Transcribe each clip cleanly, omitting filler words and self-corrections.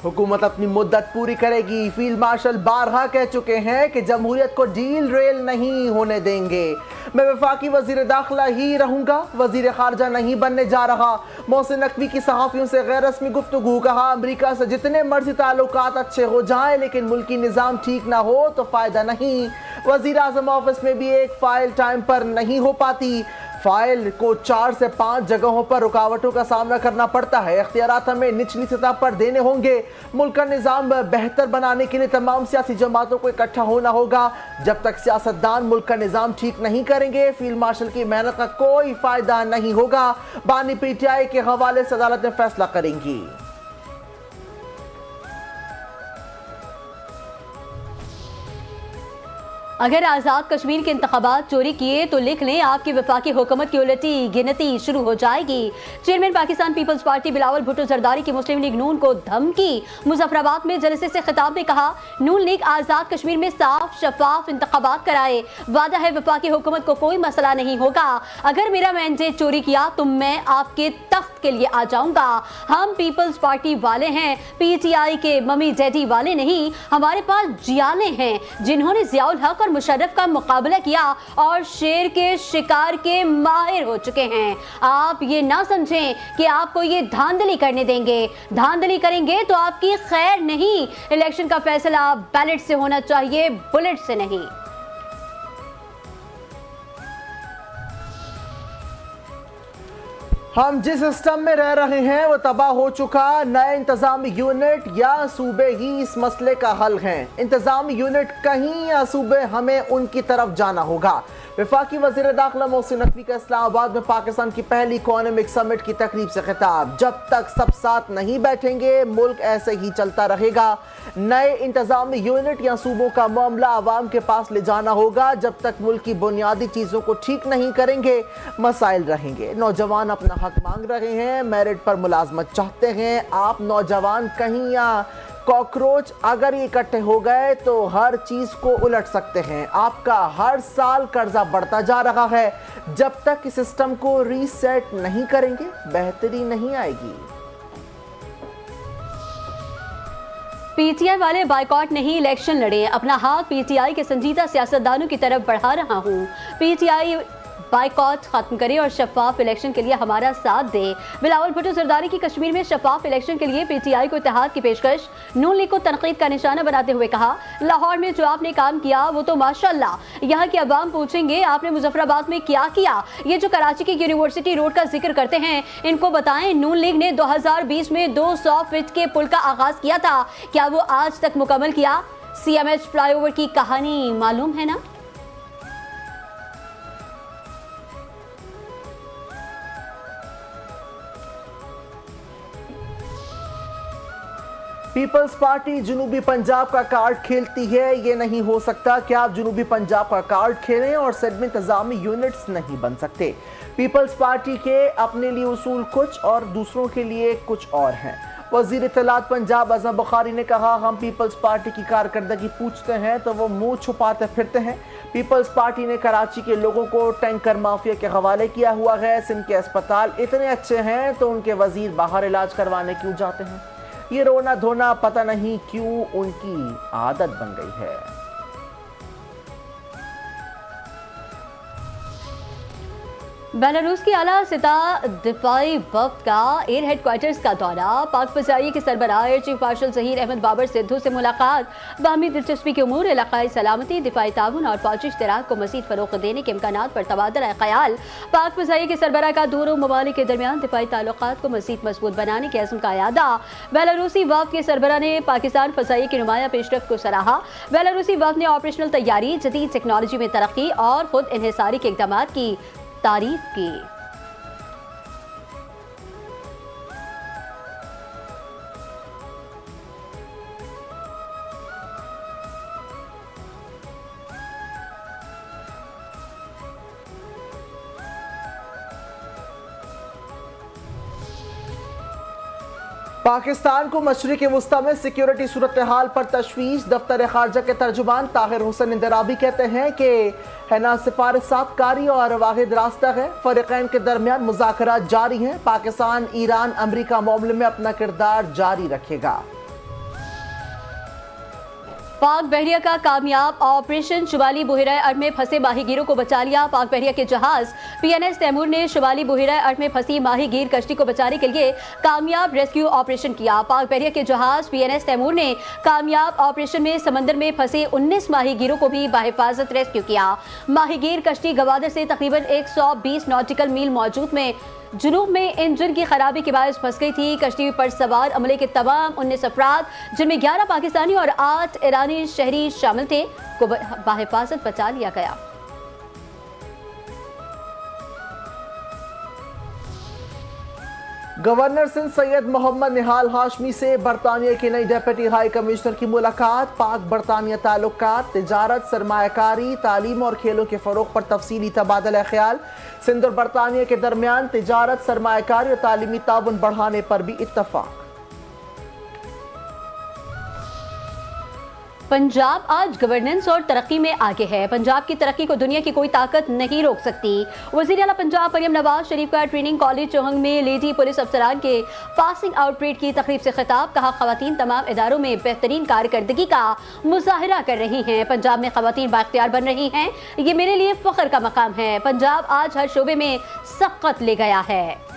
हुकूमत अपनी मुद्दत पूरी करेगी। फील्ड मार्शल बारहा कह चुके हैं कि जमहूरियत को डील रेल नहीं होने देंगे। मैं वफाकी वजीर दाखिला ही रहूंगा, वजीर खारजा नहीं बनने जा रहा। मोहसिन नकवी की सहाफ़ियों से गैर रस्मी गुफ्तगू। कहा अमरीका से जितने मर्जी ताल्लुकात अच्छे हो जाएं, लेकिन मुल्की निज़ाम ठीक ना हो तो फ़ायदा नहीं। वज़ीर आज़म ऑफिस में भी एक फ़ाइल टाइम पर नहीं हो पाती। फाइल को 4 से 5 जगहों पर रुकावटों का सामना करना पड़ता है। इख्तियारात हमें निचली सतह पर देने होंगे। मुल्क का निज़ाम बेहतर बनाने के लिए तमाम सियासी जमातों को इकट्ठा होना होगा। जब तक सियासतदान मुल्क का निज़ाम ठीक नहीं करेंगे, फील्ड मार्शल की मेहनत का कोई फ़ायदा नहीं होगा। बानी PTI के हवाले से अदालत में फैसला करेंगी। अगर आज़ाद कश्मीर के इंतखाबात चोरी किए तो लिख लें, आपकी वफाकी हुकूमत की उलटी गिनती शुरू हो जाएगी। चेयरमैन पाकिस्तान पीपल्स पार्टी बिलावल भुट्टो जरदारी की मुस्लिम लीग नून को धमकी। मुजफ्फराबाद में जलसे से खिताब में कहा, नून लीग आज़ाद कश्मीर में साफ शफाफ इंतखाबात कराए। वादा है वफाकी हुकूमत को कोई मसला नहीं होगा। अगर मेरा मैंडेट चोरी किया तो मैं आपके तख्त के लिए आ जाऊंगा। हम पीपल्स पार्टी वाले हैं, PTI के मम्मी डैडी वाले नहीं। हमारे पास जियाले हैं जिन्होंने जियाउल हक और मुशर्रफ का मुकाबला किया और शेर के शिकार के माहिर हो चुके हैं। आप ये ना समझें कि आपको ये धांधली करने देंगे। धांधली करेंगे तो आपकी खैर नहीं। इलेक्शन का फैसला बैलेट से होना चाहिए, बुलेट से नहीं। हम जिस सिस्टम में रह रहे हैं वो तबाह हो चुका। नए इंतजामी यूनिट या सूबे ही इस मसले का हल हैं। इंतजामी यूनिट कहीं या सूबे, हमें उनकी तरफ जाना होगा। वफाकी वज़ीर दाखिला मोहसिन नकवी का इस्लामाबाद में पाकिस्तान की पहली इकोनॉमिक समिट की तकरीब से खिताब। जब तक सब साथ नहीं बैठेंगे मुल्क ऐसे ही चलता रहेगा। नए इंतजामी यूनिट या सूबों का मामला आवाम के पास ले जाना होगा। जब तक मुल्क की बुनियादी चीज़ों को ठीक नहीं करेंगे मसाइल रहेंगे। नौजवान अपना हक मांग रहे हैं, मेरिट पर मुलाजमत चाहते हैं। आप नौजवान कहीं या कॉकरोच अगर ये इकट्ठे हो गए तो हर चीज को उलट सकते हैं। आपका हर साल कर्जा बढ़ता जा रहा है। जब तक इस सिस्टम को रीसेट नहीं करेंगे बेहतरी नहीं आएगी। PTI वाले बाइकॉट नहीं, इलेक्शन लड़े। अपना हाथ PTI के संजीदा सियासतदानों की तरफ बढ़ा रहा हूँ। PTI बाइकॉट खत्म करे और शफाफ इलेक्शन के लिए हमारा साथ दे। बिलावल भुट्टो जरदारी की कश्मीर में शफाफ इलेक्शन के लिए PTI को इत्तेहाद की पेशकश। नून लीग को तनकीद का निशाना बनाते हुए कहा, लाहौर में जो आपने काम किया वो तो माशाअल्लाह। यहाँ के अवाम पूछेंगे आपने मुजफ्फराबाद में क्या किया। ये जो कराची की यूनिवर्सिटी रोड का जिक्र करते हैं इनको बताएं, नून लीग ने 2020 में 200 फीट के पुल का आगाज किया था, क्या वो आज तक मुकम्मल किया? CMH फ्लाईओवर की कहानी मालूम है ना। पीपल्स पार्टी जनूबी पंजाब का कार्ड खेलती है, ये नहीं हो सकता कि आप जनूबी पंजाब का कार्ड खेलें और सेट में इंतजामी यूनिट्स नहीं बन सकते। पीपल्स पार्टी के अपने लिए उसूल कुछ और दूसरों के लिए कुछ और हैं। वजीर इत्तलात पंजाब अज़म बुखारी ने कहा, हम पीपल्स पार्टी की कारकर्दगी पूछते हैं तो वो मुंह छुपाते फिरते हैं। पीपल्स पार्टी ने कराची के लोगों को टैंकर माफिया के हवाले किया हुआ है। सिंध के अस्पताल इतने अच्छे हैं तो उनके वजीर बाहर इलाज करवाने क्यों जाते हैं। ये रोना धोना पता नहीं क्यों उनकी आदत बन गई है। बेलारूस की आला सतह दिफाई वफ्द का एयर हेडक्वार्टर्स का दौरा। पाक फ़ज़ाइया के सरबराह air chief marshal Zaheer Ahmed Babar Sidhu से मुलाकात। बाहमी दिलचस्पी के उमूर, इलाकाई सलामती, दिफाई ताउन और फौजी इश्तराक को मज़ीद फ़रोग़ देने के इम्कानात पर तबादला ख़याल। पाक फ़ज़ाइया के सरबराह का दोनों ममालिक के दरमियान दिफाई ताल्लुकात को मज़ीद मजबूत बनाने के अज़्म का यादा। बेलारूसी वफ्द के सरबराह ने पाकिस्तान फ़ज़ाइया की नुमाया पेशरफ्त को सराहा। बेलारूसी वफ्द ने ऑपरेशनल तैयारी, जदीद टेक्नोलॉजी में तरक्की और खुद इन्हिसारी के इक़दाम की तारीफ की। पाकिस्तान को मशरिक़ वुस्ता में सिक्योरिटी सूरत हाल पर तशवीश। दफ्तर खारजा के तर्जुमान ताहिर हुसैन इंदराबी कहते हैं कि है ना सिफारिशातकारी और वाहिद रास्ता है। फ़रीक़ैन के दरमियान मुज़ाकरात जारी हैं। पाकिस्तान ईरान अमरीका मामले में अपना किरदार जारी रखेगा। पाक बहरिया का कामयाब ऑपरेशन शुमाली बुहिरा अर्द में फंसे माहीगीरों को बचा लिया। पाक बहरिया के जहाज PNS तैमूर ने शुमाली बुहिरा अर्द में फंसी माहीगीर कश्ती को बचाने के लिए कामयाब रेस्क्यू ऑपरेशन किया। पाक बहरिया के जहाज PNS तैमूर ने कामयाब ऑपरेशन में समंदर में फंसे 19 माहीगीरों को भी बाहिफाजत रेस्क्यू किया। माहीगीर कश्ती गवादर से तकरीबन 120 नॉटिकल मील मौजूद में जुनूब में इंजन की खराबी के बायस फंस गई थी। कश्ती पर सवार अमले के तमाम 19 अफराद, जिनमें 11 पाकिस्तानी और 8 ईरानी शहरी शामिल थे, को बाहिफाजत बचा लिया गया। गवर्नर सिंध सैयद मोहम्मद निहाल हाशमी से बरतानिया की नई डेप्यूटी हाई कमिश्नर की मुलाकात। पाक बरतानिया ताल्लुकात, तिजारत, सरमायाकारी, तालीम और खेलों के फरोग पर तफसीली तबादला ख्याल। सिंध और बरतानिया के दरमियान तिजारत, सरमायाकारी और तालीमी ताउन बढ़ाने पर भी इत्तफाक। पंजाब आज गवर्नेंस और तरक्की में आगे है। पंजाब की तरक्की को दुनिया की कोई ताकत नहीं रोक सकती। वज़ीर आला पंजाब मरियम नवाज शरीफ का ट्रेनिंग कॉलेज चौहंग में लेडी पुलिस अफसरान के पासिंग आउट परेड की तकरीब से खिताब। कहा, खवातीन तमाम इदारों में बेहतरीन कारकर्दगी का मुजाहिरा कर रही हैं। पंजाब में खवातीन बाख्तियार बन रही हैं। ये मेरे लिए फख्र का मकाम है। पंजाब आज हर शोबे में सबकत ले गया है।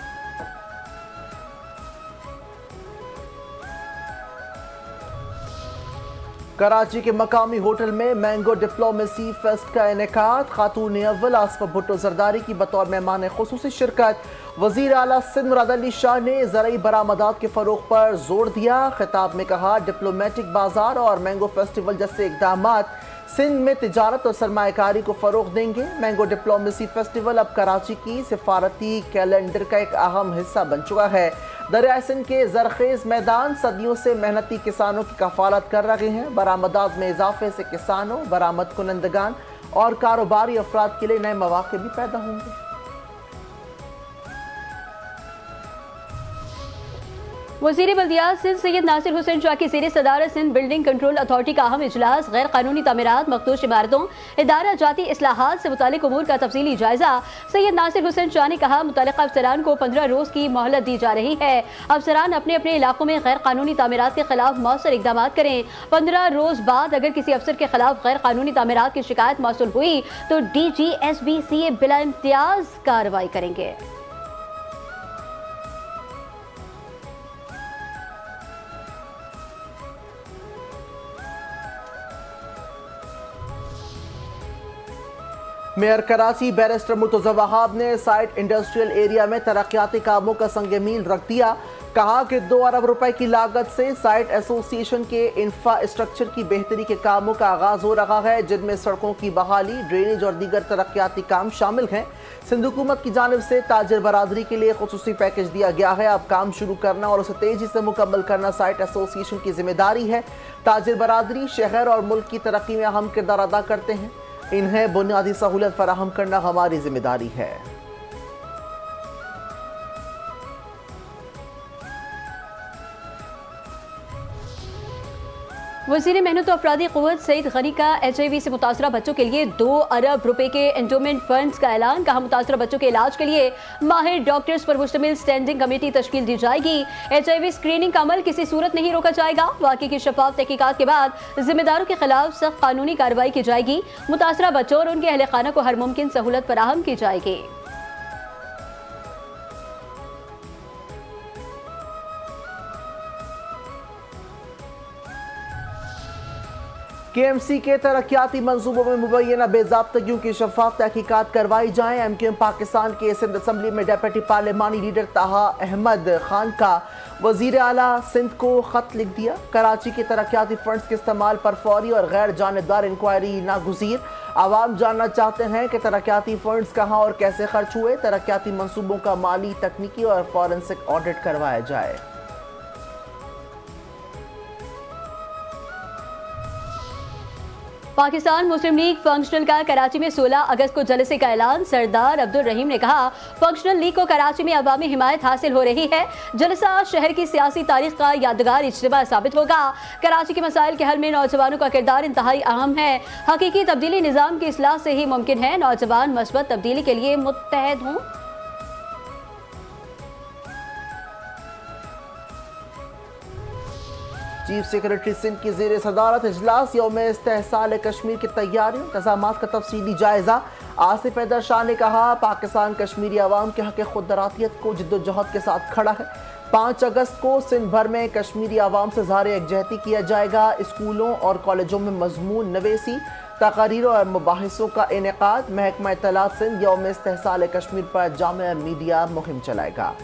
कराची के मकामी होटल में मैंगो डिप्लोमेसी फेस्ट का इनेकाद। खातून अव्वल आसफा भुट्टो जरदारी की बतौर मेहमान खुसूसी शिरकत। वजीर आला सिंध मुराद अली शाह ने ज़राई बरामदात के फरोग पर जोर दिया। खिताब में कहा, डिप्लोमेटिक बाजार और मैंगो फेस्टिवल जैसे इकदामात सिंध में तिजारत और सरमायाकारी को फरोग देंगे। मैंगो डिप्लोमेसी फेस्टिवल अब कराची की सिफारती कैलेंडर का एक अहम हिस्सा बन चुका है। दरिया सिंध के जरखेज मैदान सदियों से मेहनती किसानों की कफालत कर रहे हैं। बरामदात में इजाफे से किसानों, बरामद कुनंदगान और कारोबारी अफराद के लिए नए मौके भी पैदा होंगे। वज़ीर बल्दियात सिंध सैयद नासिर हुसैन शाह की ज़ेर सदारत सिंध बिल्डिंग कंट्रोल अथॉरिटी का अहम इजलास। गैर कानूनी तामीरात, मखदूश इमारतों, इदारा जाती इस्लाहात से मुतालिक उमूर का तफसीली जायजा। सैयद नासिर हुसैन शाह ने कहा, मुतल्लिका अफसरान को 15 रोज़ की मोहलत दी जा रही है। अफसरान अपने अपने इलाकों में गैर कानूनी तामीरात के खिलाफ मौसर इकदाम करें। 15 रोज़ बाद अगर किसी अफसर के खिलाफ गैर कानूनी तामीरात की शिकायत मौसूल हुई तो DGSBCA बिला इम्तियाज कार्रवाई करेंगे। मेयर कराची बैरिस्टर मुर्तज़ा वहाब ने साइट इंडस्ट्रियल एरिया में तरक्याती कामों का संग मील रख दिया। कहा कि 2 अरब रुपए की लागत से साइट एसोसिएशन के इंफ्रास्ट्रक्चर की बेहतरी के कामों का आगाज हो रहा है, जिनमें सड़कों की बहाली, ड्रेनेज और दीगर तरक्याती काम शामिल हैं। सिंध हुकूमत की जानिब से ताजिर बरादरी के लिए खुसूसी पैकेज दिया गया है। अब काम शुरू करना और उसे तेजी से मुकम्मल करना साइट एसोसिएशन की जिम्मेदारी है। ताजिर बरादरी शहर और मुल्क की तरक्की में अहम किरदार अदा करते हैं। इन्हें बुनियादी सहूलत फराहम करना हमारी जिम्मेदारी है। वज़ीर मेहनत और अफरादी क़ुव्वत सईद गनी का HIV से मुतासरा बच्चों के लिए 2 अरब रुपए के एंडोमेंट फंड्स का ऐलान। कहा, मुतासरा बच्चों के इलाज के लिए माहिर डॉक्टर्स पर मुश्तमिल स्टैंडिंग कमेटी तश्कील दी जाएगी। HIV स्क्रीनिंग का अमल किसी सूरत नहीं रोका जाएगा। वाक़े की शफाफ तहकीकात के बाद जिम्मेदारों के खिलाफ सख्त कानूनी कार्रवाई की जाएगी। मुतासरा बच्चों और उनके अहल खाना को हर मुमकिन सहूलत फराहम की जाएगी। KMC के तरक्याती मंसूबों में मुबैना बेज़ाब्तगियों की शफाफ तहकीकात करवाई जाएँ। MKM पाकिस्तान के सिंध असम्बली में डेप्यूटी पार्लिमानी लीडर ताहा अहमद खान का वज़ीर आला सिंध को ख़त लिख दिया। कराची के तरक्याती फंड्स के इस्तेमाल पर फौरी और गैर जानिबदार इंक्वायरी नागुज़ीर। आवाम जानना चाहते हैं कि तरक्याती फंड्स कहाँ और कैसे खर्च हुए। तरक्याती मंसूबों का माली, तकनीकी और फॉरेंसिक ऑडिट करवाया जाए। पाकिस्तान मुस्लिम लीग फंक्शनल का कराची में 16 अगस्त को जलसे का ऐलान। सरदार अब्दुल रहीम ने कहा, फंक्शनल लीग को कराची में अवामी हिमायत हासिल हो रही है। जलसा शहर की सियासी तारीख का यादगार इज्तिमा साबित होगा। कराची के मसाइल के हल में नौजवानों का किरदार इंतहाई अहम है। हकीकी तब्दीली निज़ाम की इस्लाह से ही मुमकिन है। नौजवान मस्बत तब्दीली के लिए मुत्तहद हों। चीफ सेक्रेटरी सिंध की ज़ेर सदारत इजलास यौम इस्तेहसाल कश्मीर की तैयारियों इंतजाम का तफसीली जायजा। आसिफ हैदर शाह ने कहा पाकिस्तान कश्मीरी अवाम के हक खुदरातियत को जिद्दोजहद के साथ खड़ा है। 5 अगस्त को सिंध भर में कश्मीरी अवाम से ज़ाहिर यकजहती किया जाएगा। स्कूलों और कॉलेजों में मजमून नवेसी, तकारीर और मुबाहिसों का इनेकाद। महकमा इत्तलात सिंध यौम इस्तेहसाल कश्मीर पर जामे मीडिया मुहिम चलाएगा।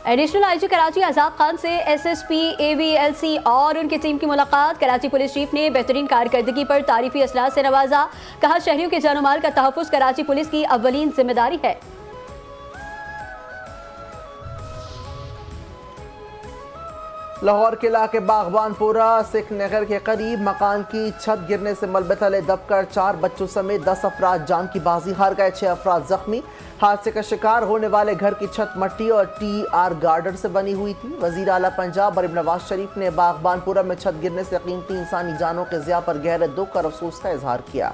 एडिशनल आईजी कराची आजाद खान से एसएसपी एवीएलसी और उनकी टीम की मुलाकात। कराची पुलिस चीफ ने बेहतरीन कारकर्दगी पर तारीफी असलात से नवाजा। कहा शहरियों के जान माल का तहफ़्फ़ुज़ कराची पुलिस की अव्वलीन जिम्मेदारी है। लाहौर के इलाके बागबानपुरा सिख नगर के करीब मकान की छत गिरने से मलबे तले दबकर 4 बच्चों समेत 10 अफराद जान की बाजी हार गए। 6 अफराद जख्मी। हादसे का शिकार होने वाले घर की छत मट्टी और TR गार्डन से बनी हुई थी। वजीर आला पंजाब मरीम नवाज शरीफ ने बागबानपुरा में छत गिरने से कीमती इंसानी जानों के ज़िया पर गहरे दुख और अफसोस का इजहार किया।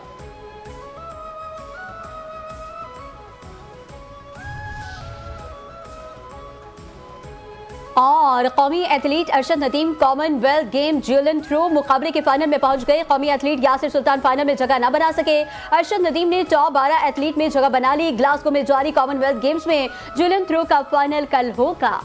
और कौमी athlete Arshad Nadeem Commonwealth game javelin throw मुकाबले के फाइनल में पहुंच गए। कौमी एथलीट यासिर सुल्तान फाइनल में जगह न बना सके। अरशद नदीम ने टॉप 12 एथलीट में जगह बना ली। ग्लासगो में जारी कॉमनवेल्थ गेम्स में ज्यूलन थ्रो का फाइनल कल होगा।